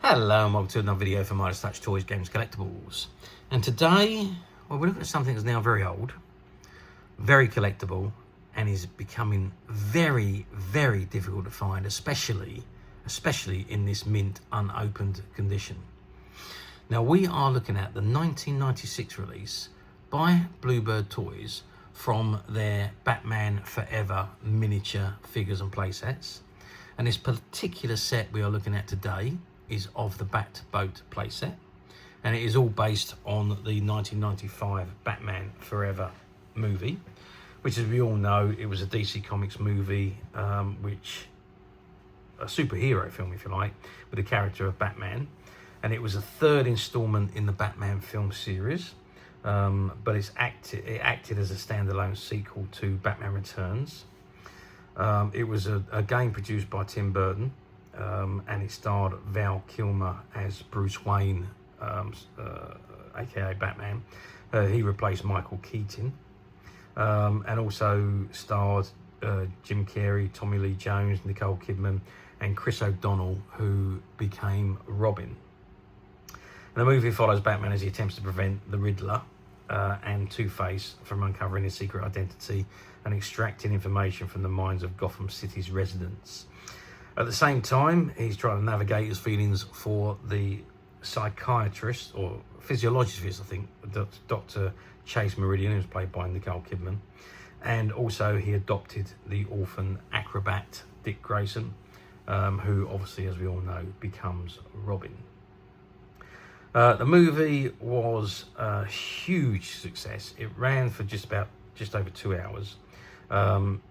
Hello and welcome to another video from Midas Touch Toys, Games, Collectibles. And today, well, we're looking at something that's now very old, very collectible, and is becoming very, very difficult to find, especially in this mint unopened condition. Now we are looking at the 1996 release by Bluebird Toys from their Batman Forever miniature figures and playsets. And this particular set we are looking at today is of the Batboat playset, and it is all based on the 1995 Batman Forever movie, which, as we all know, it was a DC Comics movie, which a superhero film, if you like, with the character of Batman, and it was a third installment in the Batman film series, but it acted as a standalone sequel to Batman Returns. It was a game produced by Tim Burton. And it starred Val Kilmer as Bruce Wayne, aka Batman. He replaced Michael Keaton, and also starred Jim Carrey, Tommy Lee Jones, Nicole Kidman, and Chris O'Donnell, who became Robin. And the movie follows Batman as he attempts to prevent the Riddler and Two-Face from uncovering his secret identity and extracting information from the minds of Gotham City's residents. At the same time, he's trying to navigate his feelings for the psychiatrist, or physiologist, I think, Dr. Chase Meridian, who's played by Nicole Kidman. And also he adopted the orphan acrobat, Dick Grayson, who obviously, as we all know, becomes Robin. The movie was a huge success. It ran for just over 2 hours.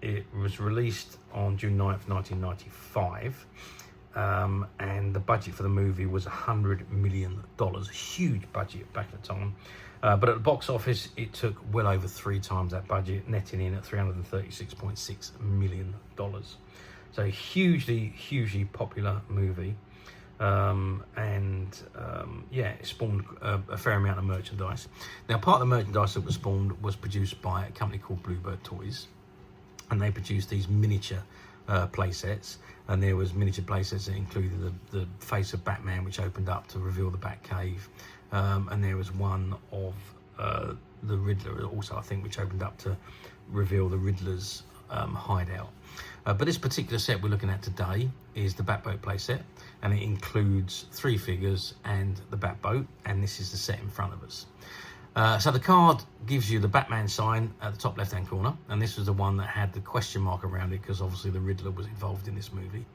It was released on June 9th, 1995, and the budget for the movie was $100 million, a huge budget back at the time. But at the box office, it took well over 3 times that budget, netting in at $336.6 million. So hugely popular movie, it spawned a fair amount of merchandise. Now, part of the merchandise that was spawned was produced by a company called Bluebird Toys, and they produced these miniature playsets, and there was miniature playsets that included the face of Batman, which opened up to reveal the Batcave, and there was one of the Riddler also, I think, which opened up to reveal the Riddler's hideout. But this particular set we're looking at today is the Batboat playset, and it includes 3 figures and the Batboat, and this is the set in front of us. So the card gives you the Batman sign at the top left hand corner, and this was the one that had the question mark around it because obviously the Riddler was involved in this movie.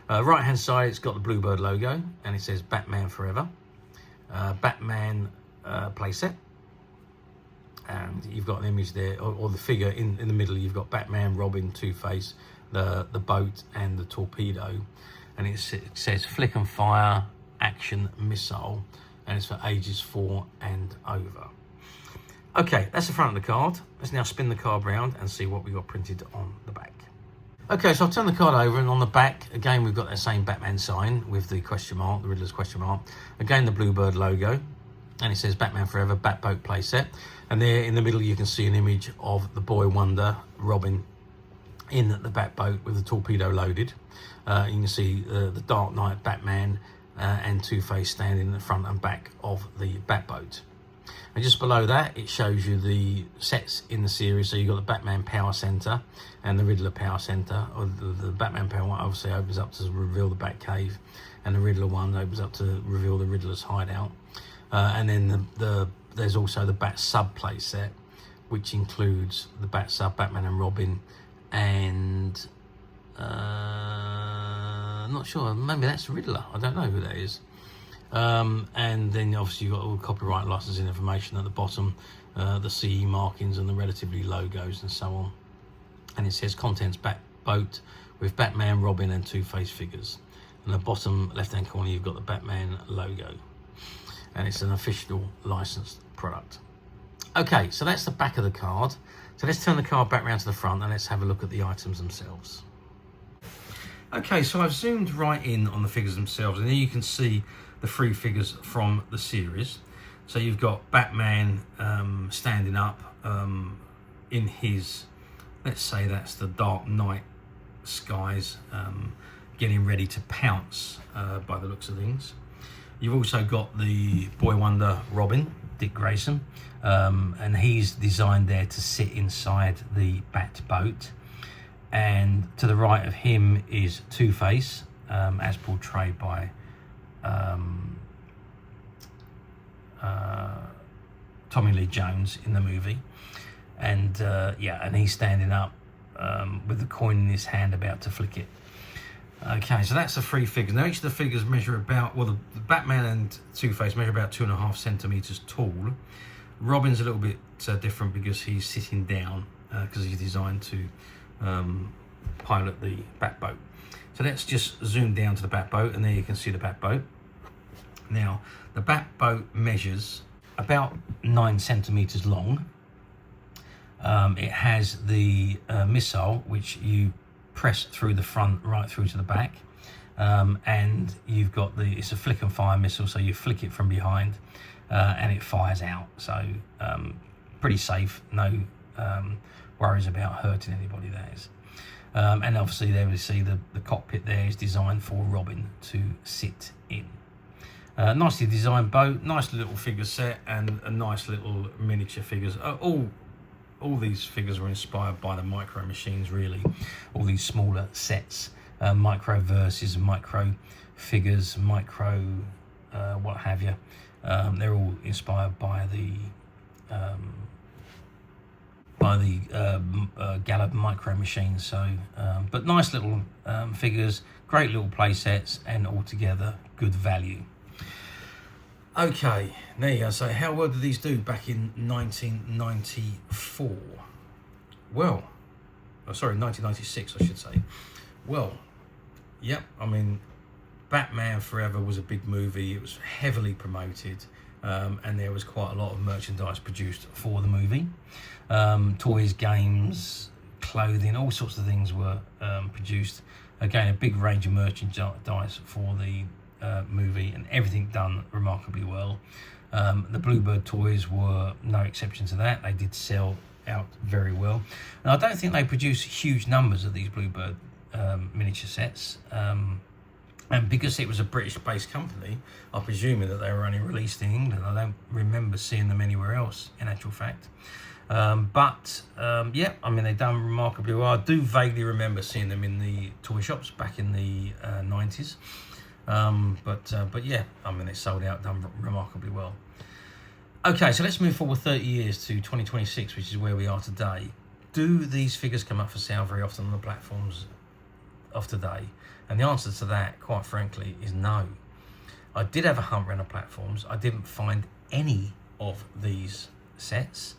Right hand side, it's got the Bluebird logo, and it says Batman Forever, Batman playset, and you've got an image there, or the figure in the middle. You've got Batman, Robin, Two-Face, the boat, and the torpedo, and it says Flick and Fire Action Missile, and it's for ages 4 and over. Okay, that's the front of the card. Let's now spin the card round and see what we got printed on the back. Okay, so I'll turn the card over, and on the back, again, we've got that same Batman sign with the question mark, the Riddler's question mark. Again, the Bluebird logo, and it says Batman Forever, Batboat playset. And there in the middle, you can see an image of the boy wonder, Robin, in the Batboat with the torpedo loaded. You can see the Dark Knight Batman and Two-Face standing in the front and back of the Batboat. And just below that, it shows you the sets in the series. So you've got the Batman Power Center and the Riddler Power Center. Or the Batman Power one obviously opens up to reveal the Batcave, and the Riddler one opens up to reveal the Riddler's hideout. And then there's also the Bat Sub play set, which includes the Bat Sub, Batman and Robin, and I'm not sure, maybe that's Riddler, I don't know who that is. And then obviously you've got all the copyright licensing information at the bottom, the CE markings and the relatively logos and so on. And it says contents Batboat with Batman, Robin and Two-Face figures. And the bottom left hand corner, you've got the Batman logo, and it's an official licensed product. Okay, so that's the back of the card. So let's turn the card back round to the front and let's have a look at the items themselves. Okay, so I've zoomed right in on the figures themselves, and here you can see the 3 figures from the series. So you've got Batman standing up in his, let's say that's the Dark Knight skies, getting ready to pounce by the looks of things. You've also got the Boy Wonder Robin, Dick Grayson, and he's designed there to sit inside the Batboat. And to the right of him is Two-Face, as portrayed by Tommy Lee Jones in the movie. And yeah, and he's standing up with the coin in his hand, about to flick it. Okay, so that's the 3 figures. Now each of the figures measure about, well, the Batman and Two-Face measure about 2.5 centimeters tall. Robin's a little bit different because he's sitting down because he's designed to pilot the Batboat. So let's just zoom down to the Batboat, and there you can see the Batboat. Now the Batboat measures about 9 centimeters long. It has the missile, which you press through the front right through to the back, and you've got it's a flick and fire missile, so you flick it from behind and it fires out. So pretty safe, no worries about hurting anybody, that is. And obviously there we see the cockpit there is designed for Robin to sit in. Nicely designed boat, nice little figure set, and a nice little miniature figures. All these figures were inspired by the Micro machines, really. All these smaller sets, Micro verses, Micro figures, Micro what have you. They're all inspired by the Gallup Micro machines. So, but nice little figures, great little play sets, and altogether good value. Okay, there you go. So how well did these do back in 1994? Well, oh, sorry, 1996, I should say. Well, yep, I mean, Batman Forever was a big movie. It was heavily promoted, and there was quite a lot of merchandise produced for the movie. Toys, games, clothing, all sorts of things were produced. Again, a big range of merchandise for the movie, and everything done remarkably well. The Bluebird Toys were no exception to that. They did sell out very well, and I don't think they produced huge numbers of these Bluebird miniature sets, and because it was a British-based company, I'm presuming that they were only released in England. I don't remember seeing them anywhere else, in actual fact. Yeah, I mean, they've done remarkably well. I do vaguely remember seeing them in the toy shops back in the 90s. But yeah, I mean, they sold out, done remarkably well. Okay, so let's move forward 30 years to 2026, which is where we are today. Do these figures come up for sale very often on the platforms of today? And the answer to that, quite frankly, is no. I did have a hunt around the platforms. I didn't find any of these sets,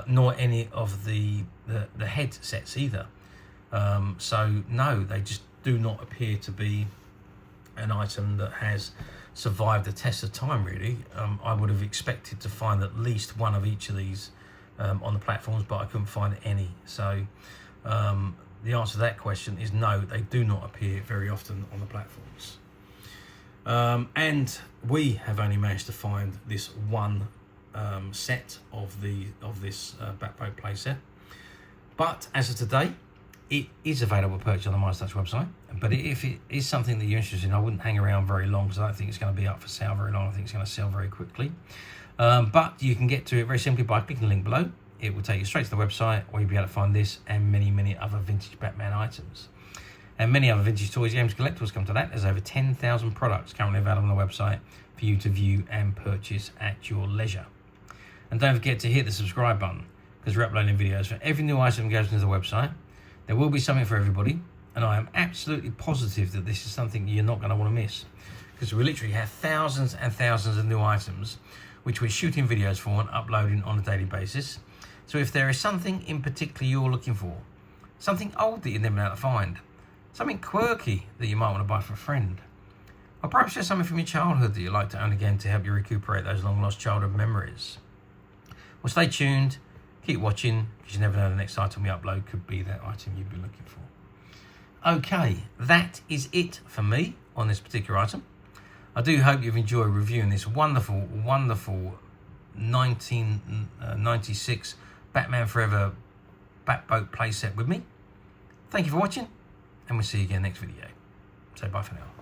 nor any of the head sets either. So no, they just do not appear to be an item that has survived the test of time, really. I would have expected to find at least one of each of these on the platforms, but I couldn't find any. So the answer to that question is no, they do not appear very often on the platforms. And we have only managed to find this one set of this Batboat playset. But as of today, it is available to purchase on the Midas Touch website. But if it is something that you're interested in, I wouldn't hang around very long, because I don't think it's going to be up for sale very long. I think it's going to sell very quickly. But you can get to it very simply by clicking the link below. It will take you straight to the website, where you'll be able to find this and many, many other vintage Batman items. And many other vintage toys, games, collectibles come to that. There's over 10,000 products currently available on the website for you to view and purchase at your leisure. And don't forget to hit the subscribe button, because we're uploading videos for every new item that goes into the website. There will be something for everybody, and I am absolutely positive that this is something you're not going to want to miss, because we literally have thousands and thousands of new items which we're shooting videos for and uploading on a daily basis. So if there is something in particular you're looking for, something old that you've never been able to find, something quirky that you might want to buy for a friend, or perhaps there's something from your childhood that you'd like to own again to help you recuperate those long lost childhood memories, well, stay tuned, keep watching, because you never know, the next item we upload could be that item you'd be looking for. Okay, that is it for me on this particular item. I do hope you've enjoyed reviewing this wonderful, wonderful 1996 Batman Forever Batboat playset with me. Thank you for watching, and we'll see you again next video. So bye for now.